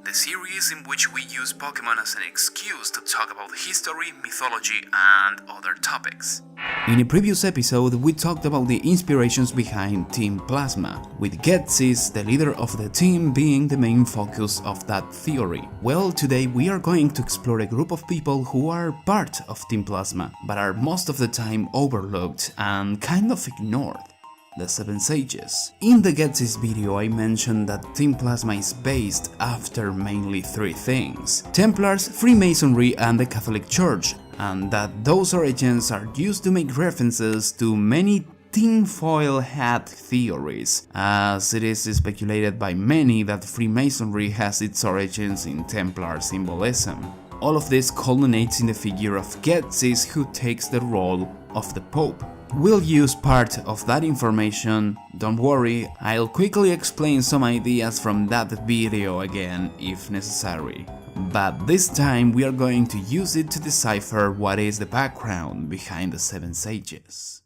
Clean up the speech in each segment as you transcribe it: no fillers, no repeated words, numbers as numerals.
the series in which we use Pokemon as an excuse to talk about history, mythology, and other topics. In a previous episode, we talked about the inspirations behind Team Plasma, with Ghetsis, the leader of the team, being the main focus of that theory. Well, today we are going to explore a group of people who are part of Team Plasma, but are most of the time overlooked and kind of ignored. The Seven Sages. In the Ghetsis video I mentioned that Team Plasma is based after mainly three things: Templars, Freemasonry and the Catholic Church, and that those origins are used to make references to many tinfoil hat theories, as it is speculated by many that Freemasonry has its origins in Templar symbolism. All of this culminates in the figure of Ghetsis, who takes the role of the Pope. We'll use part of that information, don't worry, I'll quickly explain some ideas from that video again if necessary. But this time we are going to use it to decipher what is the background behind the Seven Sages.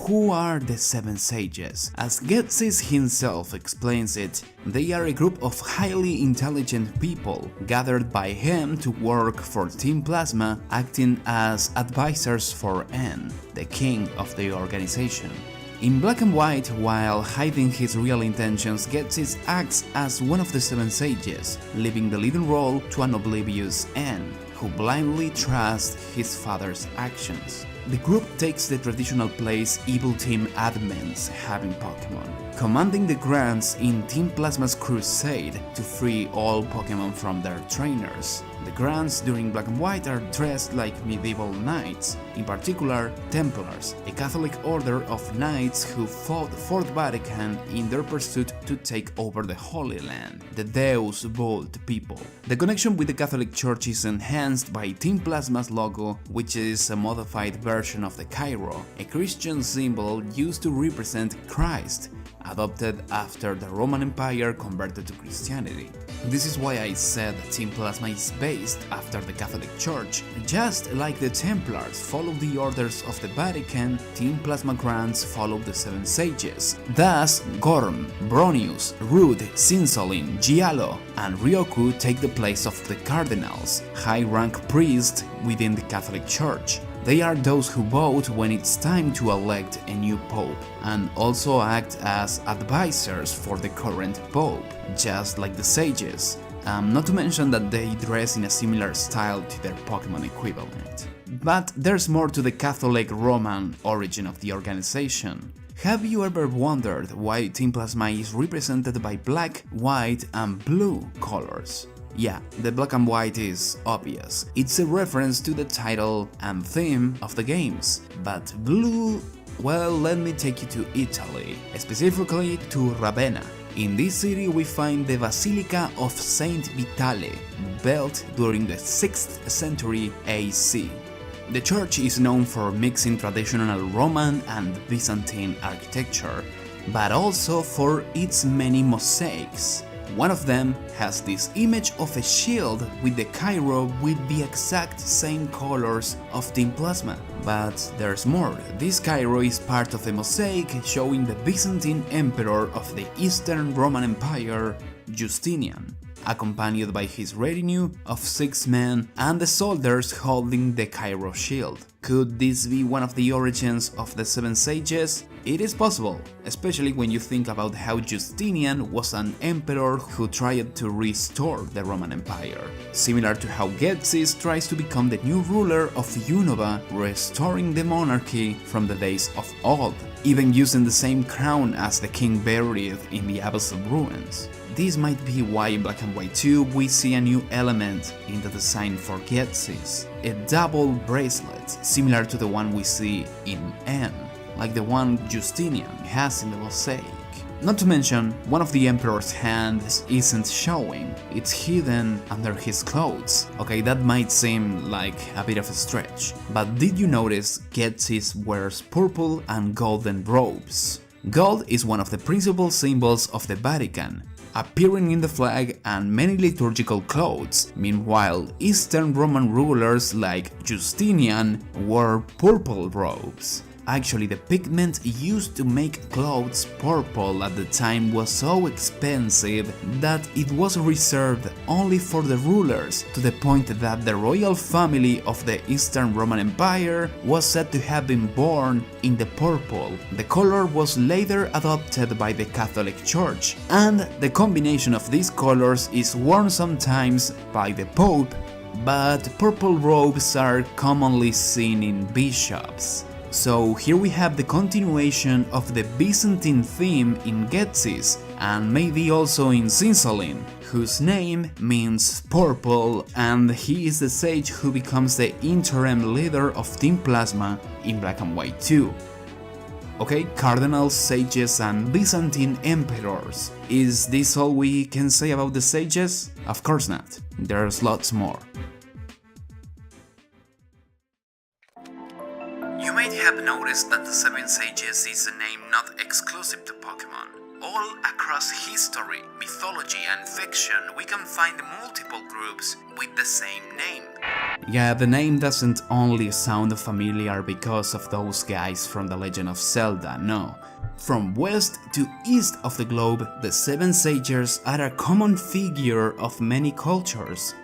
Who are the Seven Sages? As Ghetsis himself explains it, they are a group of highly intelligent people gathered by him to work for Team Plasma, acting as advisors for N, the king of the organization. In black and white, while hiding his real intentions, Ghetsis acts as one of the Seven Sages, leaving the leading role to an oblivious N, who blindly trusts his father's actions. The group takes the traditional place Evil Team admins have in Pokemon, commanding the grants in Team Plasma's crusade to free all Pokemon from their trainers. The grants during Black and White are dressed like medieval knights, in particular Templars, a Catholic order of knights who fought for the Vatican in their pursuit to take over the Holy Land, the Deus Vult people. The connection with the Catholic Church is enhanced by Team Plasma's logo, which is a modified version of the Cairo, a Christian symbol used to represent Christ, adopted after the Roman Empire converted to Christianity. This is why I said Team Plasma is based after the Catholic Church. Just like the Templars follow the orders of the Vatican, Team Plasma grants follow the Seven Sages. Thus, Gorm, Bronius, Rude, Cinsolin, Giallo, and Ryoku take the place of the Cardinals, high-rank priests within the Catholic Church. They are those who vote when it's time to elect a new pope, and also act as advisors for the current pope, just like the sages, not to mention that they dress in a similar style to their Pokemon equivalent. But there's more to the Catholic Roman origin of the organization. Have you ever wondered why Team Plasma is represented by black, white and blue colors? Yeah, the black and white is obvious. It's a reference to the title and theme of the games. But blue, well, let me take you to Italy, specifically to Ravenna. In this city we find the Basilica of Saint Vitale, built during the 6th century AC. The church is known for mixing traditional Roman and Byzantine architecture, but also for its many mosaics. One of them has this image of a shield with the Cairo with the exact same colors of Team Plasma. But there's more. This Cairo is part of a mosaic showing the Byzantine emperor of the Eastern Roman Empire, Justinian, accompanied by his retinue of 6 men and the soldiers holding the Cairo shield. Could this be one of the origins of the Seven Sages? It is possible, especially when you think about how Justinian was an emperor who tried to restore the Roman Empire, similar to how Ghetsis tries to become the new ruler of Unova, restoring the monarchy from the days of old, even using the same crown as the king buried in the abyssal ruins. This might be why in Black and White 2 we see a new element in the design for Ghetsis, a double bracelet, similar to the one we see in N, like the one Justinian has in the mosaic. Not to mention, one of the Emperor's hands isn't showing, it's hidden under his clothes. Okay, that might seem like a bit of a stretch, but did you notice Ghetsis wears purple and golden robes? Gold is one of the principal symbols of the Vatican, appearing in the flag and many liturgical clothes. Meanwhile, Eastern Roman rulers like Justinian wore purple robes. Actually, the pigment used to make clothes purple at the time was so expensive that it was reserved only for the rulers, to the point that the royal family of the Eastern Roman Empire was said to have been born in the purple. The color was later adopted by the Catholic Church, and the combination of these colors is worn sometimes by the Pope, but purple robes are commonly seen in bishops. So here we have the continuation of the Byzantine theme in Ghetsis, and maybe also in Sinsalin, whose name means purple, and he is the sage who becomes the interim leader of Team Plasma in Black and White 2. Okay, cardinals, sages, and Byzantine emperors. Is this all we can say about the sages? Of course not. There's lots more. You might have noticed that the Seven Sages is a name not exclusive to Pokemon. All across history, mythology, and fiction, we can find multiple groups with the same name. Yeah, the name doesn't only sound familiar because of those guys from The Legend of Zelda, no. From west to east of the globe, the Seven Sages are a common figure of many cultures.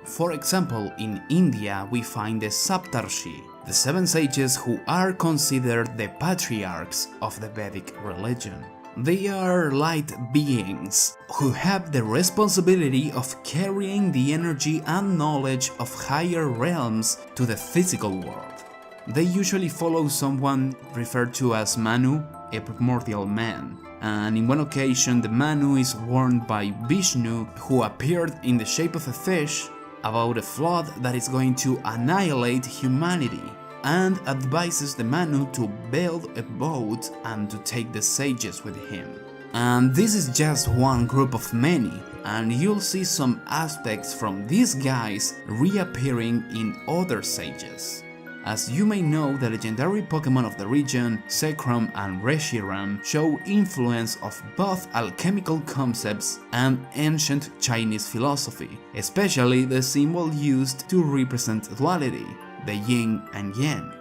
For example, in India we find the Saptarshi, the Seven Sages who are considered the patriarchs of the Vedic religion. They are light beings who have the responsibility of carrying the energy and knowledge of higher realms to the physical world. They usually follow someone referred to as Manu, a primordial man, and in one occasion the Manu is warned by Vishnu, who appeared in the shape of a fish, about a flood that is going to annihilate humanity, and advises the Manu to build a boat and to take the sages with him. And this is just one group of many, and you'll see some aspects from these guys reappearing in other sages. As you may know, the legendary Pokemon of the region, Zekrom and Reshiram, show influence of both alchemical concepts and ancient Chinese philosophy, especially the symbol used to represent duality, the yin and yang.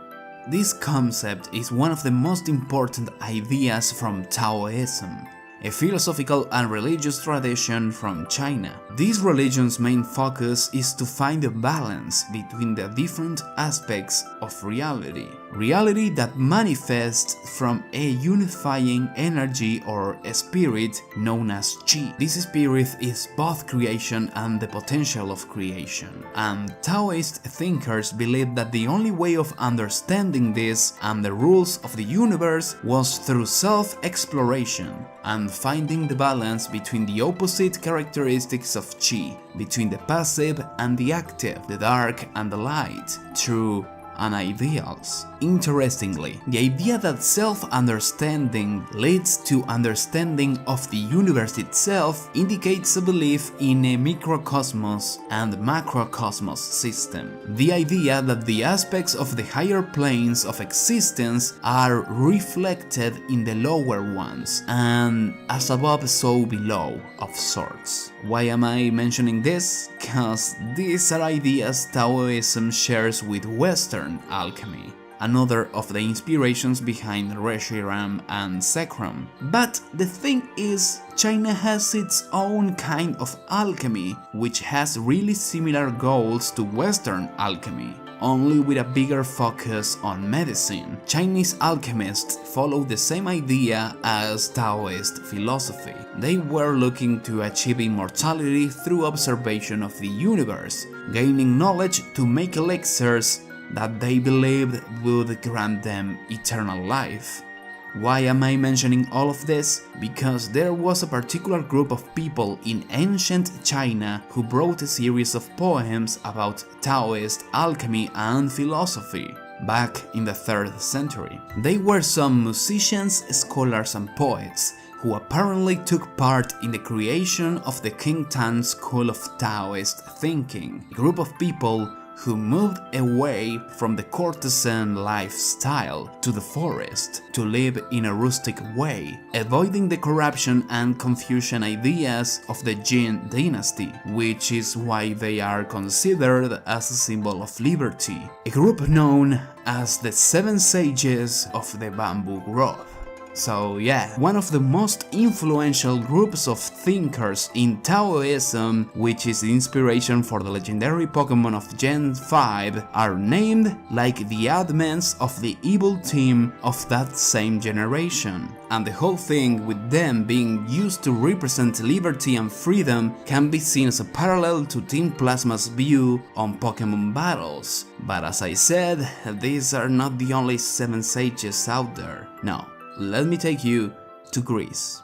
This concept is one of the most important ideas from Taoism, a philosophical and religious tradition from China. This religion's main focus is to find a balance between the different aspects of reality. Reality that manifests from a unifying energy or a spirit known as Qi. This spirit is both creation and the potential of creation. And Taoist thinkers believe that the only way of understanding this and the rules of the universe was through self-exploration and finding the balance between the opposite characteristics of Qi, between the passive and the active, the dark and the light, true and ideals. Interestingly, the idea that self-understanding leads to understanding of the universe itself indicates a belief in a microcosmos and macrocosmos system. The idea that the aspects of the higher planes of existence are reflected in the lower ones, and as above so below of sorts. Why am I mentioning this? Cause these are ideas Taoism shares with Western alchemy, another of the inspirations behind Reshiram and Zekrom. But the thing is, China has its own kind of alchemy, which has really similar goals to Western alchemy, only with a bigger focus on medicine. Chinese alchemists follow the same idea as Taoist philosophy. They were looking to achieve immortality through observation of the universe, gaining knowledge to make elixirs that they believed would grant them eternal life. Why am I mentioning all of this? Because there was a particular group of people in ancient China who wrote a series of poems about Taoist alchemy and philosophy back in the 3rd century. They were some musicians, scholars and poets who apparently took part in the creation of the King Tan school of Taoist thinking, a group of people who moved away from the courtesan lifestyle to the forest to live in a rustic way, avoiding the corruption and Confucian ideas of the Jin dynasty, which is why they are considered as a symbol of liberty, a group known as the Seven Sages of the Bamboo Grove. So yeah, one of the most influential groups of thinkers in Taoism, which is the inspiration for the legendary Pokemon of Gen 5, are named like the admins of the evil team of that same generation. And the whole thing with them being used to represent liberty and freedom can be seen as a parallel to Team Plasma's view on Pokemon battles. But as I said, these are not the only 7 sages out there. No. Let me take you to Greece.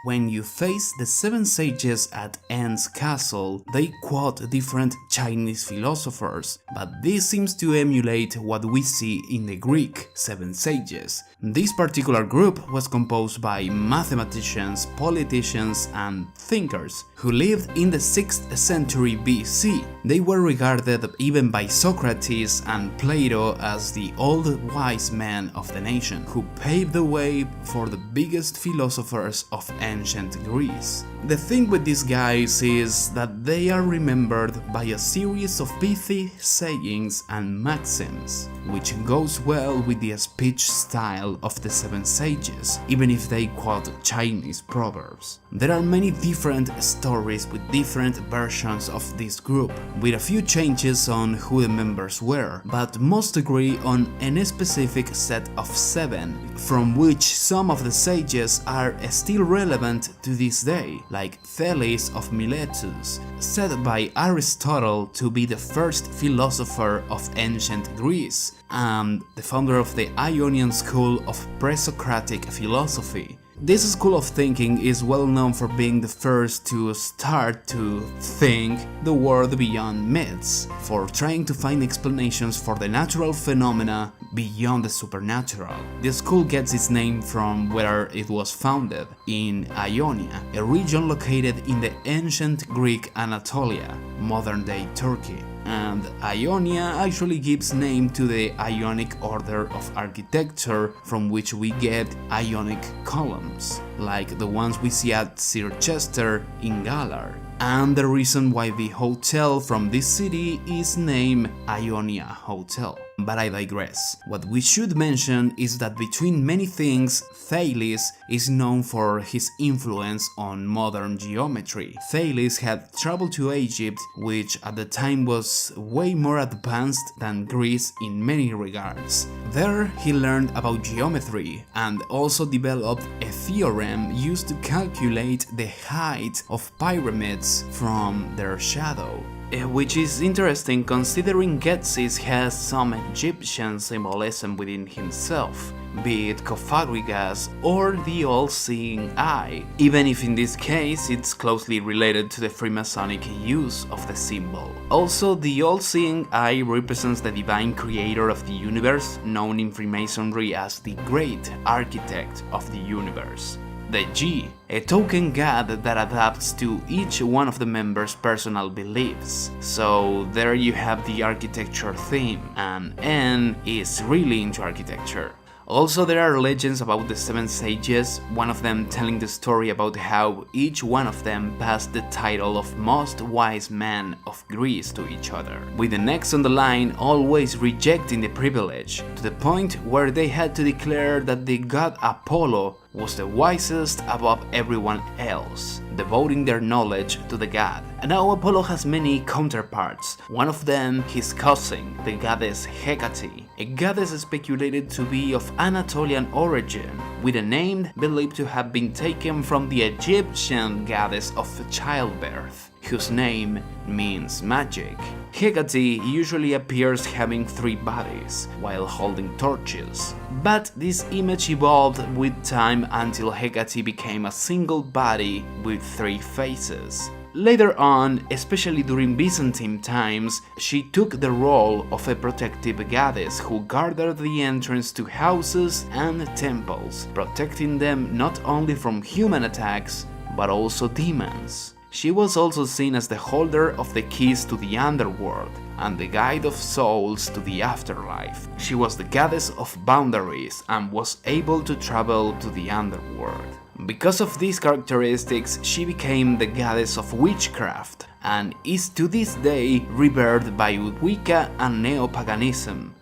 When you face the 7 sages at En's castle, they quote different Chinese philosophers, but this seems to emulate what we see in the Greek 7 sages. This particular group was composed by mathematicians, politicians, and thinkers who lived in the 6th century BC. They were regarded even by Socrates and Plato as the old wise men of the nation, who paved the way for the biggest philosophers of ancient Greece. The thing with these guys is that they are remembered by a series of pithy sayings and maxims, which goes well with the speech style of the 7 sages, even if they quote Chinese proverbs. There are many different stories with different versions of this group, with a few changes on who the members were, but most agree on a specific set of 7, from which some of the sages are still relevant to this day, like Thales of Miletus, said by Aristotle to be the first philosopher of ancient Greece, and the founder of the Ionian school of pre-Socratic philosophy. This school of thinking is well known for being the first to start to think the world beyond myths, for trying to find explanations for the natural phenomena beyond the supernatural. The school gets its name from where it was founded, in Ionia, a region located in the ancient Greek Anatolia, modern-day Turkey. And Ionia actually gives name to the Ionic order of architecture, from which we get Ionic columns, like the ones we see at Circhester in Galar, and the reason why the hotel from this city is named Ionia Hotel. But I digress. What we should mention is that between many things, Thales is known for his influence on modern geometry. Thales had traveled to Egypt, which at the time was way more advanced than Greece in many regards. There he learned about geometry and also developed a theorem used to calculate the height of pyramids from their shadow. Which is interesting considering Ghetsis has some Egyptian symbolism within himself, be it Cofagrigas or the all-seeing eye, even if in this case it's closely related to the Freemasonic use of the symbol. Also, the all-seeing eye represents the divine creator of the universe, known in Freemasonry as the Great Architect of the Universe. The G, a token god that adapts to each one of the members' personal beliefs. So there you have the architecture theme, and N is really into architecture. Also, there are legends about the 7 sages, one of them telling the story about how each one of them passed the title of most wise man of Greece to each other, with the next on the line always rejecting the privilege, to the point where they had to declare that the god Apollo was the wisest above everyone else, devoting their knowledge to the god. And now Apollo has many counterparts, one of them his cousin, the goddess Hecate, a goddess speculated to be of Anatolian origin, with a name believed to have been taken from the Egyptian goddess of childbirth, whose name means magic. Hecate usually appears having 3 bodies, while holding torches, but this image evolved with time until Hecate became a single body with 3 faces. Later on, especially during Byzantine times, she took the role of a protective goddess who guarded the entrance to houses and temples, protecting them not only from human attacks, but also demons. She was also seen as the holder of the keys to the underworld and the guide of souls to the afterlife. She was the goddess of boundaries and was able to travel to the underworld. Because of these characteristics, she became the goddess of witchcraft and is to this day revered by Wicca and Neo-paganism.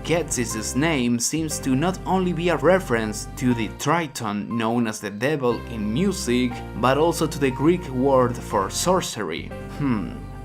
Ghetsis' name seems to not only be a reference to the Triton known as the devil in music, but also to the Greek word for sorcery.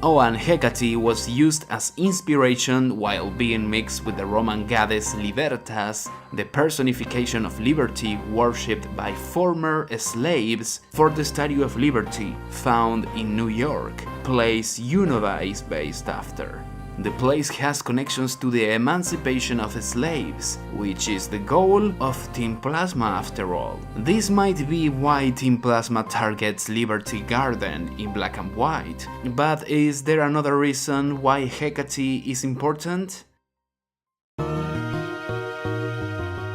Oh, and Hecate was used as inspiration while being mixed with the Roman goddess Libertas, the personification of liberty worshipped by former slaves, for the Statue of Liberty found in New York, place Unova is based after. The place has connections to the emancipation of slaves, which is the goal of Team Plasma after all. This might be why Team Plasma targets Liberty Garden in black and white, but is there another reason why Hecate is important?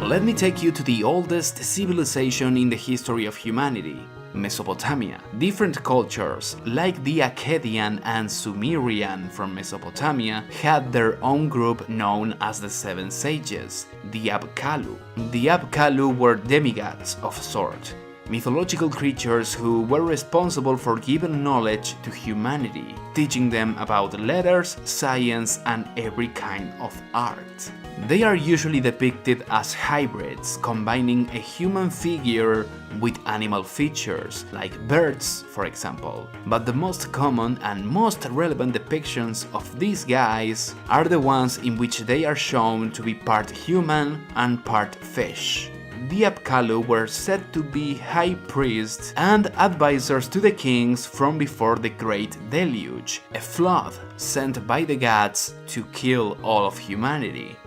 Let me take you to the oldest civilization in the history of humanity, Mesopotamia. Different cultures, like the Akkadian and Sumerian from Mesopotamia, had their own group known as the Seven Sages, the Apkallu. The Apkallu were demigods of sort, mythological creatures who were responsible for giving knowledge to humanity, teaching them about letters, science, and every kind of art. They are usually depicted as hybrids, combining a human figure with animal features, like birds, for example. But the most common and most relevant depictions of these guys are the ones in which they are shown to be part human and part fish. The Apkallu were said to be high priests and advisors to the kings from before the Great Deluge, a flood sent by the gods to kill all of humanity.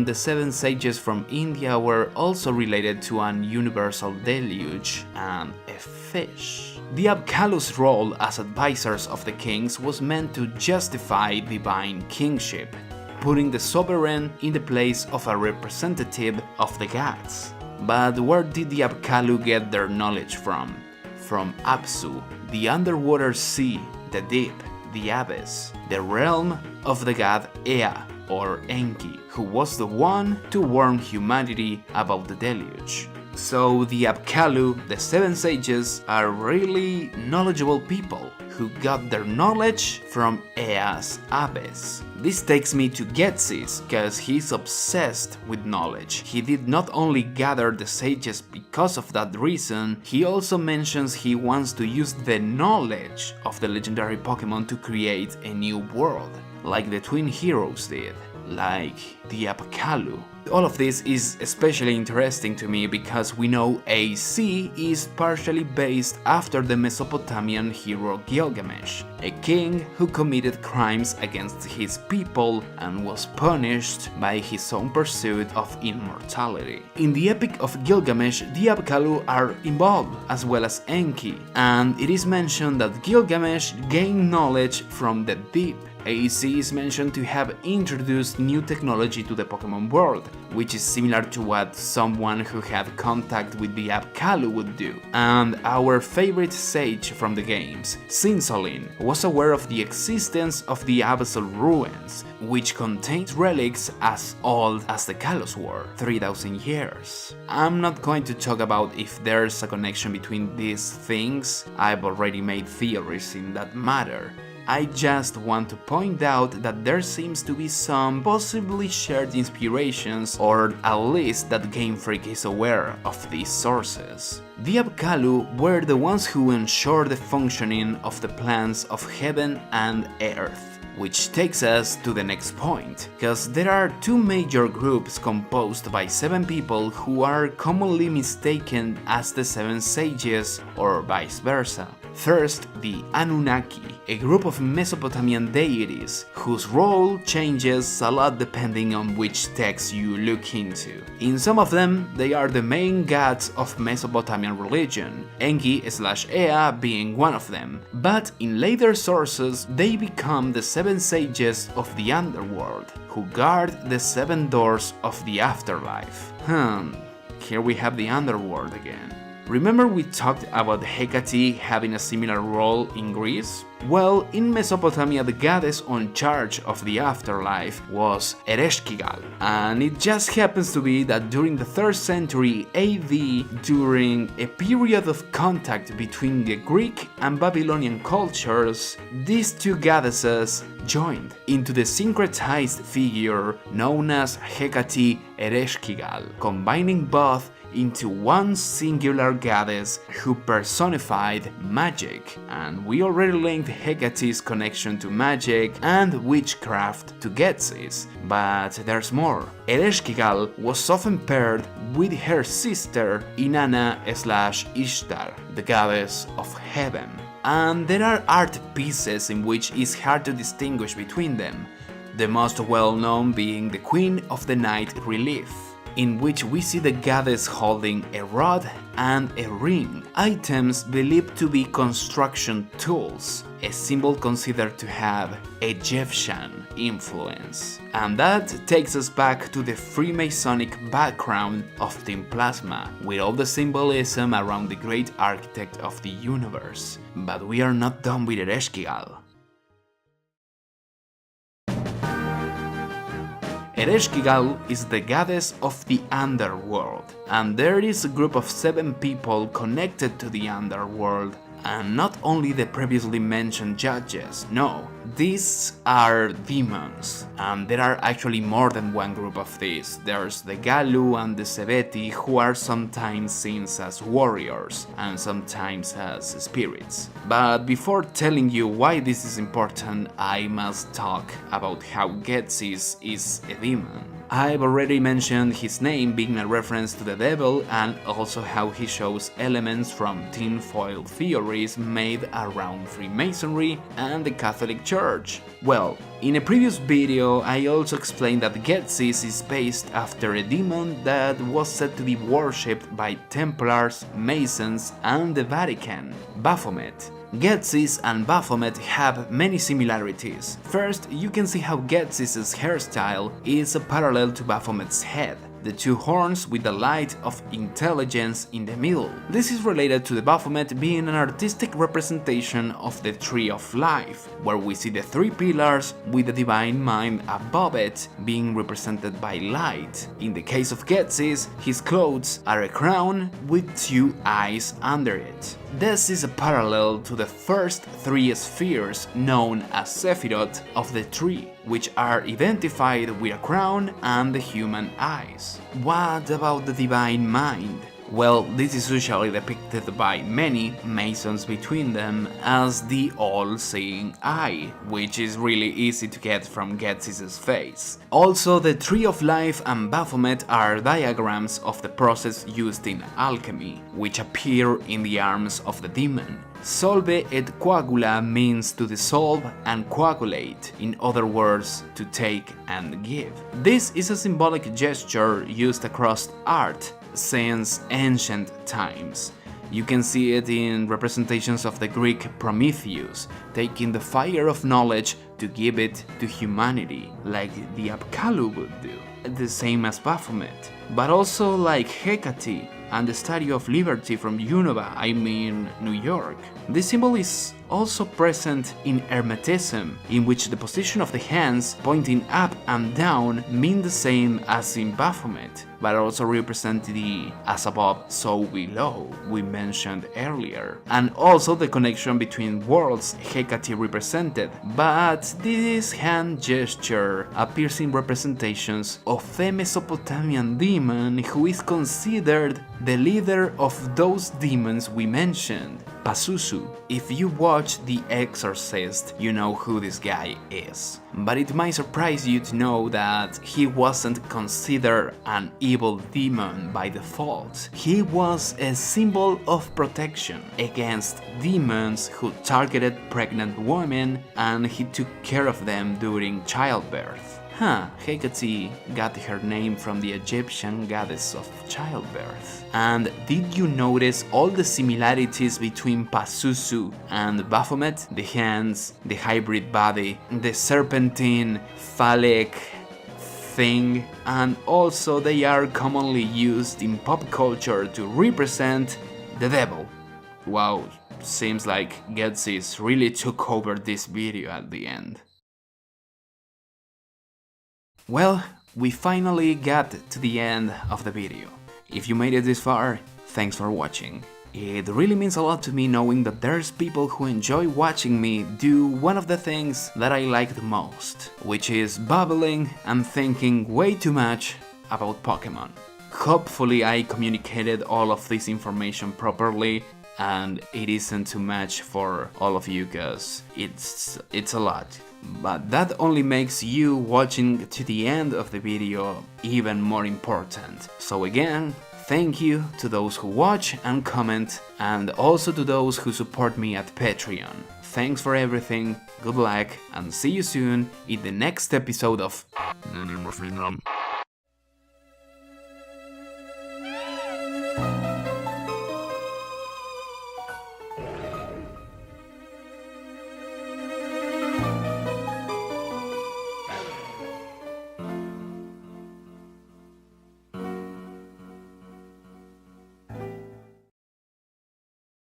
The Seven Sages from India were also related to an universal deluge and a fish. The Apkallu's role as advisors of the kings was meant to justify divine kingship, putting the sovereign in the place of a representative of the gods. But where did the Apkallu get their knowledge from? From Apsu, the underwater sea, the deep, the abyss, the realm of the god Ea, or Enki, who was the one to warn humanity about the deluge. So the Apkallu, the Seven Sages, are really knowledgeable people who got their knowledge from Ea's abyss. This takes me to Ghetsis, because he's obsessed with knowledge. He did not only gather the sages because of that reason, he also mentions he wants to use the knowledge of the legendary Pokemon to create a new world, like the twin heroes did, like the Apkallu. All of this is especially interesting to me because we know AC is partially based after the Mesopotamian hero Gilgamesh, a king who committed crimes against his people and was punished by his own pursuit of immortality. In the Epic of Gilgamesh, the Apkallu are involved, as well as Enki, and it is mentioned that Gilgamesh gained knowledge from the deep. AC is mentioned to have introduced new technology to the Pokemon world, which is similar to what someone who had contact with the Apkallu would do. And our favorite sage from the games, Sinsolin, was aware of the existence of the Abyssal Ruins, which contained relics as old as the Kalos War, 3000 years. I'm not going to talk about if there's a connection between these things, I've already made theories in that matter. I just want to point out that there seems to be some possibly shared inspirations, or at least that Game Freak is aware of these sources. The Apkallu were the ones who ensured the functioning of the plans of heaven and earth. Which takes us to the next point, because there are two major groups composed by 7 people who are commonly mistaken as the 7 sages, or vice versa. First, the Anunnaki, a group of Mesopotamian deities whose role changes a lot depending on which text you look into. In some of them, they are the main gods of Mesopotamian religion, Enki/Ea being one of them, but in later sources they become the 7 sages of the underworld, who guard the 7 doors of the afterlife. Here we have the underworld again. Remember we talked about Hecate having a similar role in Greece? Well, in Mesopotamia the goddess on charge of the afterlife was Ereshkigal, and it just happens to be that during the 3rd century AD, during a period of contact between the Greek and Babylonian cultures, these two goddesses joined into the syncretized figure known as Hecate Ereshkigal, combining both into one singular goddess who personified magic, and we already linked Hecate's connection to magic and witchcraft to Ghetsis, but there's more. Ereshkigal was often paired with her sister Inanna/Ishtar, the goddess of heaven, and there are art pieces in which it's hard to distinguish between them, the most well-known being the Queen of the Night relief, in which we see the goddess holding a rod and a ring, items believed to be construction tools, a symbol considered to have Egyptian influence. And that takes us back to the Freemasonic background of Team Plasma, with all the symbolism around the great architect of the universe. But we are not done with Ereshkigal. Ereshkigal is the goddess of the underworld, and there is a group of 7 people connected to the underworld, and not only the previously mentioned judges, no, these are demons, and there are actually more than one group of these. There's the Galu and the Sebeti, who are sometimes seen as warriors and sometimes as spirits. But before telling you why this is important, I must talk about how Ghetsis is a demon. I've already mentioned his name being a reference to the devil, and also how he shows elements from tinfoil theories made around Freemasonry and the Catholic Church. Well, in a previous video I also explained that Ghetsis is based after a demon that was said to be worshipped by Templars, Masons and the Vatican, Baphomet. Ghetsis and Baphomet have many similarities. First, you can see how Ghetsis' hairstyle is a parallel to Baphomet's head, the 2 horns with the light of intelligence in the middle. This is related to the Baphomet being an artistic representation of the Tree of Life, where we see the 3 pillars with the divine mind above it being represented by light. In the case of Ghetsis, his clothes are a crown with 2 eyes under it. This is a parallel to the first 3 spheres known as Sephiroth of the tree, which are identified with a crown and the human eyes. What about the divine mind? Well, this is usually depicted by many Masons between them as the all-seeing eye, which is really easy to get from Ghetsis' face. Also, the Tree of Life and Baphomet are diagrams of the process used in alchemy, which appear in the arms of the demon. Solve et coagula means to dissolve and coagulate, in other words, to take and give. This is a symbolic gesture used across art since ancient times. You can see it in representations of the Greek Prometheus, taking the fire of knowledge to give it to humanity, like the Apkallu would do, the same as Baphomet, but also like Hecate and the Statue of Liberty from New York. This symbol is also present in Hermetism, in which the position of the hands pointing up and down mean the same as in Baphomet, but also represent the as above so below we mentioned earlier, and also the connection between worlds Hecate represented, but this hand gesture appears in representations of the Mesopotamian demon who is considered the leader of those demons we mentioned, Pazuzu. If you watch The Exorcist, you know who this guy is. But it might surprise you to know that he wasn't considered an evil demon by default. He was a symbol of protection against demons who targeted pregnant women, and he took care of them during childbirth. Hecate got her name from the Egyptian goddess of childbirth. And did you notice all the similarities between Pazuzu and Baphomet? The hands, the hybrid body, the serpentine, phallic thing, and also they are commonly used in pop culture to represent the devil. Wow, seems like Ghetsis really took over this video at the end. Well, we finally got to the end of the video. If you made it this far, thanks for watching. It really means a lot to me knowing that there's people who enjoy watching me do one of the things that I like the most, which is babbling and thinking way too much about Pokemon. Hopefully I communicated all of this information properly and it isn't too much for all of you, cause it's a lot. But that only makes you watching to the end of the video even more important. So again, thank you to those who watch and comment, and also to those who support me at Patreon. Thanks for everything, good luck, and see you soon in the next episode of